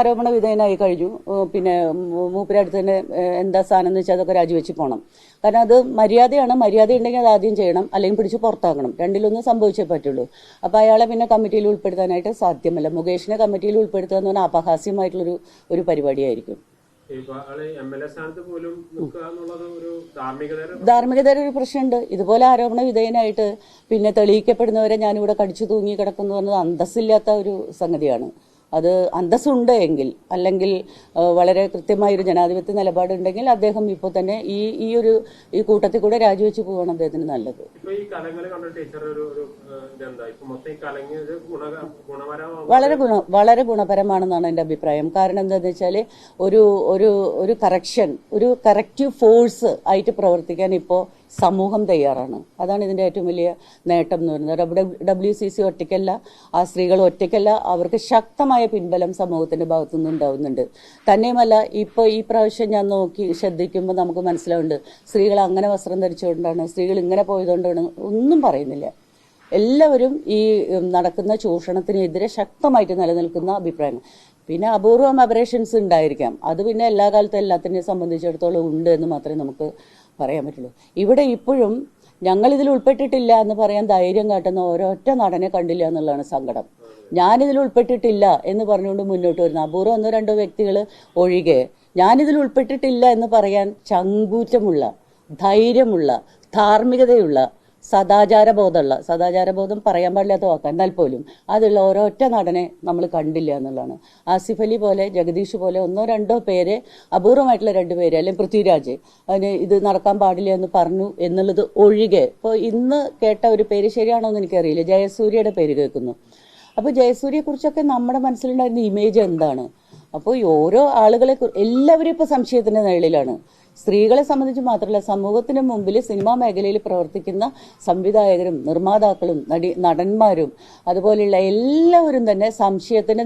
ആരോപണ വിധേയനായി കഴിഞ്ഞു. പിന്നെ മൂപ്പരടുത്ത് തന്നെ എന്താ സ്ഥാനം എന്ന് വെച്ചാൽ അതൊക്കെ രാജിവെച്ച് പോകണം. കാരണം അത് മര്യാദയാണ്. മര്യാദ ഉണ്ടെങ്കിൽ അത് ആദ്യം ചെയ്യണം, അല്ലെങ്കിൽ പിടിച്ച് പുറത്താക്കണം. രണ്ടിലൊന്നും സംഭവിച്ചേ പറ്റുള്ളൂ. അപ്പോൾ അയാളെ പിന്നെ കമ്മിറ്റിയിൽ ഉൾപ്പെടുത്താനായിട്ട് സാധ്യമല്ല. മുകേഷിനെ കമ്മിറ്റിയിൽ ഉൾപ്പെടുത്തുക എന്ന് പറഞ്ഞാൽ അപഹാസ്യമായിട്ടുള്ളൊരു പരിപാടിയായിരിക്കും. ധാർമ്മികതയുടെ ഒരു പ്രശ്നമുണ്ട്. ഇതുപോലെ ആരോപണ വിധേയനായിട്ട് പിന്നെ തെളിയിക്കപ്പെടുന്നവരെ ഞാനിവിടെ കടിച്ചു തൂങ്ങി കിടക്കുന്നു പറഞ്ഞത് അന്തസ്സില്ലാത്ത ഒരു സംഗതിയാണ്. അത് അന്തസ്സുണ്ട് എങ്കിൽ, അല്ലെങ്കിൽ വളരെ കൃത്യമായൊരു ജനാധിപത്യ നിലപാടുണ്ടെങ്കിൽ അദ്ദേഹം ഇപ്പോൾ തന്നെ ഈ കൂട്ടത്തിൽ കൂടെ രാജിവെച്ച് പോവാണ് അദ്ദേഹത്തിന് നല്ലത്. വളരെ ഗുണപരമാണെന്നാണ് എൻ്റെ അഭിപ്രായം. കാരണം എന്താണെന്ന് വെച്ചാൽ ഒരു കറക്റ്റീവ് ഫോഴ്സ് ആയിട്ട് പ്രവർത്തിക്കാൻ ഇപ്പോൾ സമൂഹം തയ്യാറാണ്. അതാണ് ഇതിൻ്റെ ഏറ്റവും വലിയ നേട്ടം എന്ന് പറയുന്നത്. WCC ഒറ്റയ്ക്കല്ല, ആ സ്ത്രീകൾ ഒറ്റയ്ക്കല്ല, അവർക്ക് ശക്തമായ പിൻബലം സമൂഹത്തിൻ്റെ ഭാഗത്തുനിന്ന് ഉണ്ടാവുന്നുണ്ട്. തന്നെയുമല്ല, ഇപ്പോൾ ഈ പ്രാവശ്യം ഞാൻ ശ്രദ്ധിക്കുമ്പോൾ നമുക്ക് മനസ്സിലാവുന്നുണ്ട്, സ്ത്രീകൾ അങ്ങനെ വസ്ത്രം ധരിച്ചുകൊണ്ടാണ്, സ്ത്രീകൾ ഇങ്ങനെ പോയതുകൊണ്ടാണ്, ഒന്നും പറയുന്നില്ല. എല്ലാവരും ഈ നടക്കുന്ന ചൂഷണത്തിനെതിരെ ശക്തമായിട്ട് നിലനിൽക്കുന്ന അഭിപ്രായം. പിന്നെ അപൂർവം അബറേഷൻസ് ഉണ്ടായിരിക്കാം, അത് പിന്നെ എല്ലാ കാലത്തും എല്ലാത്തിനെയും സംബന്ധിച്ചിടത്തോളം ഉണ്ട് എന്ന് മാത്രമേ നമുക്ക് പറയാൻ പറ്റുള്ളൂ. ഇവിടെ ഇപ്പോഴും ഞങ്ങളിതിൽ ഉൾപ്പെട്ടിട്ടില്ല എന്ന് പറയാൻ ധൈര്യം കാട്ടുന്ന ഒരൊറ്റ നടനെ കണ്ടില്ല എന്നുള്ളതാണ് സങ്കടം. ഞാനിതിൽ ഉൾപ്പെട്ടിട്ടില്ല എന്ന് പറഞ്ഞുകൊണ്ട് മുന്നോട്ട് വരുന്ന അപൂർവം 1-2 വ്യക്തികൾ ഒഴികെ ഞാനിതിൽ ഉൾപ്പെട്ടിട്ടില്ല എന്ന് പറയാൻ ചങ്കൂറ്റമുള്ള, ധൈര്യമുള്ള, ധാർമ്മികതയുള്ള, സദാചാരബോധം പറയാൻ പാടില്ലാത്ത വാക്കാൻ, എന്നാൽ പോലും അതുള്ള ഒരൊറ്റ നടനെ നമ്മൾ കണ്ടില്ല എന്നുള്ളതാണ്. ആസിഫ് അലി പോലെ, ജഗദീഷ് പോലെ 1-2 പേര്, അപൂർവമായിട്ടുള്ള 2 പേര്, അല്ലെങ്കിൽ പൃഥ്വിരാജ് അതിന് ഇത് നടക്കാൻ പാടില്ല എന്ന് പറഞ്ഞു എന്നുള്ളത് ഒഴികെ. ഇപ്പോൾ ഇന്ന് കേട്ട ഒരു പേര് ശരിയാണോ എന്ന് എനിക്കറിയില്ല, ജയസൂര്യയുടെ പേര് കേൾക്കുന്നു. അപ്പോൾ ജയസൂര്യയെക്കുറിച്ചൊക്കെ നമ്മുടെ മനസ്സിലുണ്ടായിരുന്ന ഇമേജ് എന്താണ്? അപ്പോൾ ഓരോ ആളുകളെ എല്ലാവരും ഇപ്പോൾ സംശയത്തിൻ്റെ നിഴലിലാണ്. സ്ത്രീകളെ സംബന്ധിച്ച് മാത്രമല്ല, സമൂഹത്തിന് മുമ്പിൽ സിനിമാ മേഖലയിൽ പ്രവർത്തിക്കുന്ന സംവിധായകരും നിർമ്മാതാക്കളും നടന്മാരും അതുപോലെയുള്ള എല്ലാവരും തന്നെ സംശയത്തിന്റെ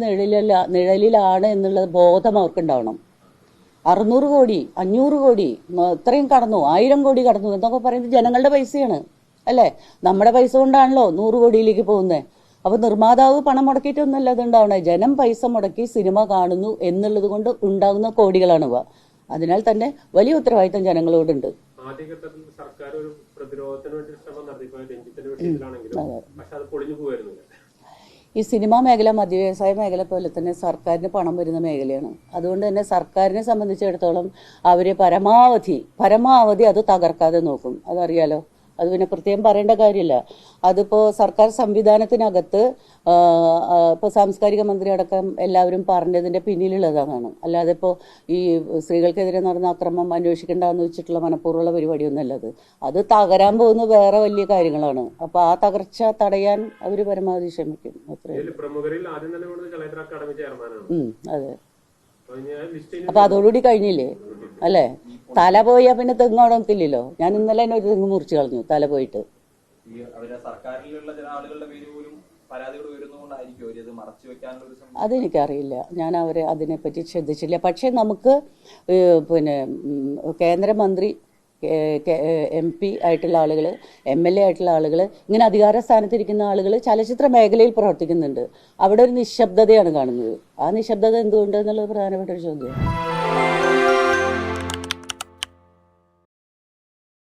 നിഴലിലാണ് എന്നുള്ള ബോധം അവർക്കുണ്ടാവണം. 600 കോടി 500 കോടി ഇത്രയും കടന്നു, 1000 കോടി കടന്നു എന്നൊക്കെ പറയുന്നത് ജനങ്ങളുടെ പൈസയാണ് അല്ലേ? നമ്മുടെ പൈസ കൊണ്ടാണല്ലോ 100 കോടിയിലേക്ക് പോകുന്നത്. അപ്പോൾ നിർമ്മാതാവ് പണം മുടക്കിയിട്ടൊന്നുമല്ല അത് ഉണ്ടാവണേ, ജനം പൈസ മുടക്കി സിനിമ കാണുന്നു എന്നുള്ളത് കൊണ്ട് ഉണ്ടാകുന്ന കോടികളാണിവ. അതിനാൽ തന്നെ വലിയ ഉത്തരവാദിത്തം ജനങ്ങളോടുണ്ട്. ഈ സിനിമാ മേഖല മദ്യവ്യവസായ മേഖല പോലെ തന്നെ സർക്കാരിന് പണം വരുന്ന മേഖലയാണ്. അതുകൊണ്ട് തന്നെ സർക്കാരിനെ സംബന്ധിച്ചിടത്തോളം അവർ പരമാവധി അത് തകർക്കാതെ നോക്കും. അതറിയാലോ, അത് പിന്നെ പ്രത്യേകം പറയേണ്ട കാര്യമില്ല. അതിപ്പോൾ സർക്കാർ സംവിധാനത്തിനകത്ത് ഇപ്പോൾ സാംസ്കാരിക മന്ത്രി അടക്കം എല്ലാവരും പറഞ്ഞതിൻ്റെ പിന്നിലുള്ളതാണ്. അല്ലാതെ ഇപ്പോൾ ഈ സ്ത്രീകൾക്കെതിരെ നടന്ന അക്രമം അന്വേഷിക്കേണ്ടെന്ന് വെച്ചിട്ടുള്ള മനഃപൂർവ്വമുള്ള പരിപാടിയൊന്നുമല്ല. അത് തകരാൻ പോകുന്ന വേറെ വലിയ കാര്യങ്ങളാണ്. അപ്പോൾ ആ തകർച്ച തടയാൻ അവർ പരമാവധി ശ്രമിക്കും. അത്രയും. അതെ. അപ്പൊ അതോടുകൂടി കഴിഞ്ഞില്ലേ അല്ലേ? തല പോയാൽ പിന്നെ തെങ്ങ് അവിടെ നിൽക്കില്ലല്ലോ. ഞാൻ ഇന്നലെ തന്നെ ഒരു തെങ്ങ് മുറിച്ച് കളഞ്ഞു തല പോയിട്ട്. അതെനിക്കറിയില്ല, ഞാൻ അതിനെപ്പറ്റി ശ്രദ്ധിച്ചില്ല. പക്ഷെ നമുക്ക് പിന്നെ കേന്ദ്രമന്ത്രി, MP ആയിട്ടുള്ള ആളുകൾ, MLA ആയിട്ടുള്ള ആളുകൾ, ഇങ്ങനെ അധികാര സ്ഥാനത്തിരിക്കുന്ന ആളുകൾ ചലച്ചിത്ര മേഖലയിൽ പ്രവർത്തിക്കുന്നുണ്ട്. അവിടെ ഒരു നിശബ്ദതയാണ് കാണുന്നത്. ആ നിശബ്ദത എന്തുകൊണ്ട് എന്നുള്ളത് പ്രധാനപ്പെട്ട ഒരു ചോദ്യമാണ്.